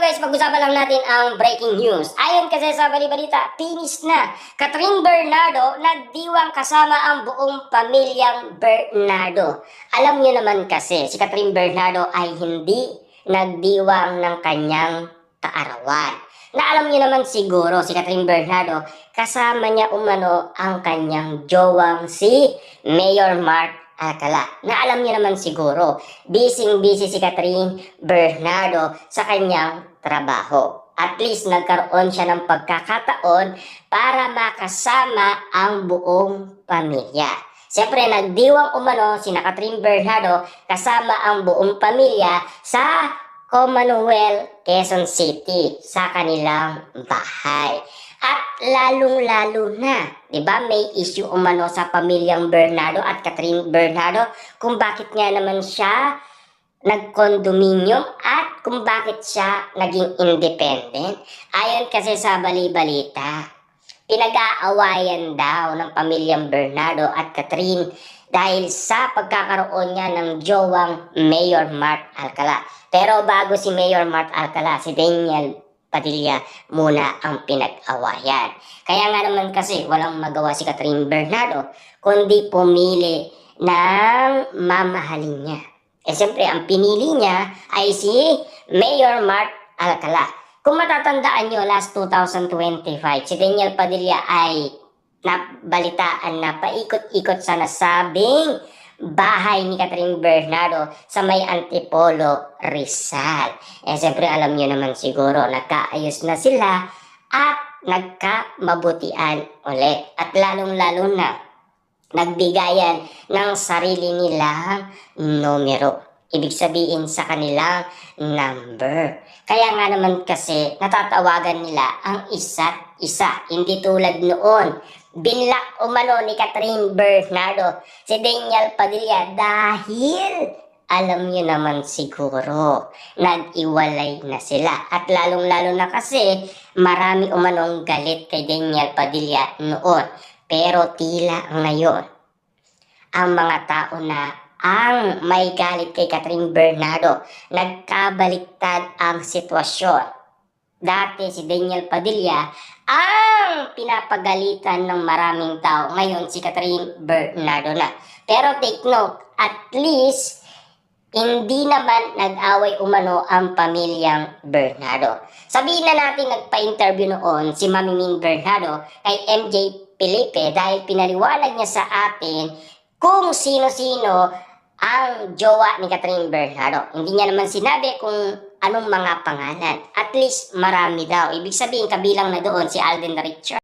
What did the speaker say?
guys, pag-usapan lang natin ang breaking news. Ayon kasi sa bali-balita, finish na. Catherine Bernardo nagdiwang kasama ang buong pamilyang Bernardo. Alam niyo naman kasi, si Catherine Bernardo ay hindi nagdiwang ng kanyang kaarawan. Na alam niyo naman siguro, si Catherine Bernardo, kasama niya umano ang kanyang jowang si Mayor Mark Alcala. Na alam niyo naman siguro, busy si Catherine Bernardo sa kanyang trabaho. At least nagkaroon siya ng pagkakataon para makasama ang buong pamilya. Siyempre, nagdiwang umano si Catherine Bernardo kasama ang buong pamilya sa Commonwealth, Quezon City, sa kanilang bahay. At lalong-lalo na, di ba, may issue umano sa pamilyang Bernardo at Catherine Bernardo kung bakit nga naman siya nag-condominium at kung bakit siya naging independent. Ayon kasi sa bali-balita, pinag-aawayan daw ng pamilyang Bernardo at Catherine dahil sa pagkakaroon niya ng jowang Mayor Mark Alcala. Pero bago si Mayor Mark Alcala, si Daniel Padilla muna ang pinag-awayan. Kaya nga naman kasi walang magawa si Catherine Bernardo kundi pumili ng mamahalin niya. Eh siyempre ang pinili niya ay si Mayor Mark Alcala. Kung matatandaan nyo, last 2025, si Daniel Padilla ay nabalitaan na paikot-ikot sa nasabing bahay ni Catherine Bernardo sa may Antipolo, Rizal. Eh siyempre alam niyo naman siguro, nagkaayos na sila at nagkamabutian ulit. At lalong-lalo na, nagbigayan ng sarili nilang numero. Ibig sabihin sa kanilang number. Kaya nga naman kasi natatawagan nila ang isa't isa. Hindi tulad noon. Binlock umano ni Catherine Bernardo si Daniel Padilla dahil alam niyo naman siguro, nag-iwalay na sila. At lalong-lalo na kasi marami umanong galit kay Daniel Padilla noon. Pero tila ngayon, ang mga tao na ang may galit kay Catherine Bernardo, nagkabaliktad ang sitwasyon. Dati si Daniel Padilla ang pinapagalitan ng maraming tao. Ngayon si Catherine Bernardo na. Pero take note, at least hindi naman nag-away umano ang pamilyang Bernardo. Sabihin na natin nagpa-interview noon si Mami Min Bernardo kay MJ Felipe dahil pinaliwanag niya sa atin kung sino-sino ang jowa ni Catherine Bernardo. Hindi niya naman sinabi kung anong mga pangalan. At least marami daw. Ibig sabihin kabilang na doon si Alden Richard.